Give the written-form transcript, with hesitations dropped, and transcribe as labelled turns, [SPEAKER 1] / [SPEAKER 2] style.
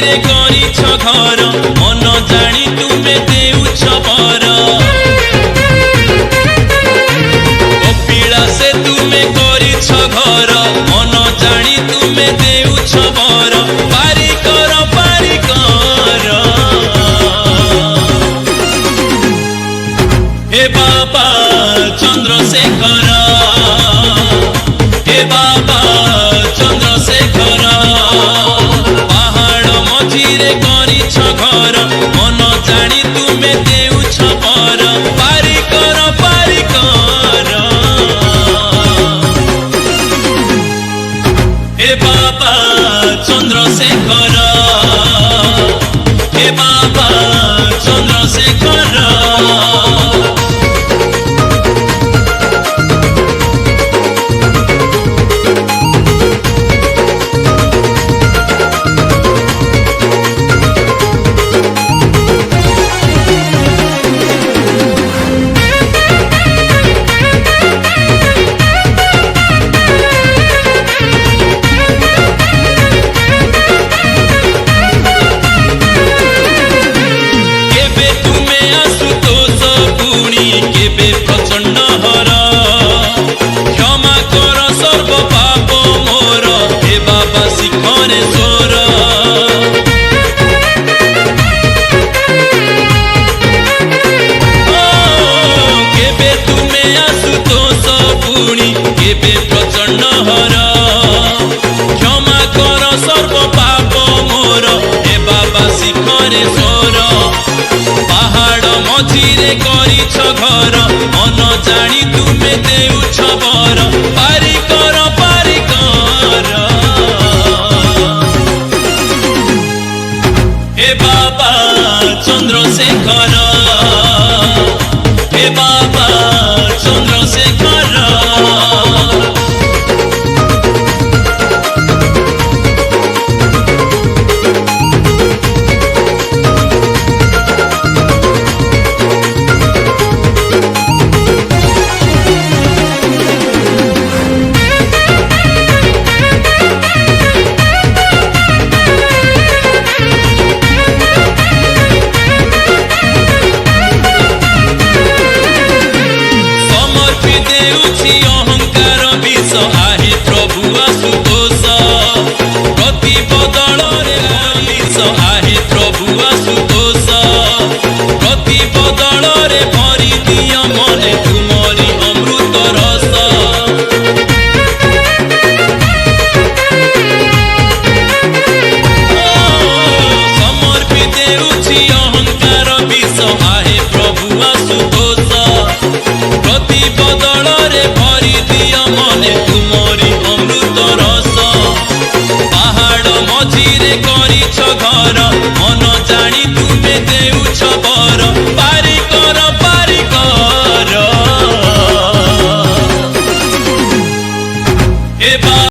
[SPEAKER 1] मझिरे करिछ घर मन जानी तुमे देउछ बर कपिलासे तुमे करिछ घर मन जानी तुमे देउछ बर पारी कर हे बाबा चंद्रशेखर हे बाबा चंद्रशेखर पहाड़ मझिरे करिछ घर मन जानी तुमे देउछ बर पारी कर हे बाबा चंद्रशेखर हे बाबा चंद्रशेखर प्रचंड हर क्षमा कर सर्व पाप मोर हे बाबा शिखरेश्वर केबे तुमे आशुतोष पुणी केबे प्रचंड हर क्षमा कर सर्व पाप मोर हे बाबा शिखरेश्वर पहाड़ मझिरे करिछ घर मन जानी तुमे देउ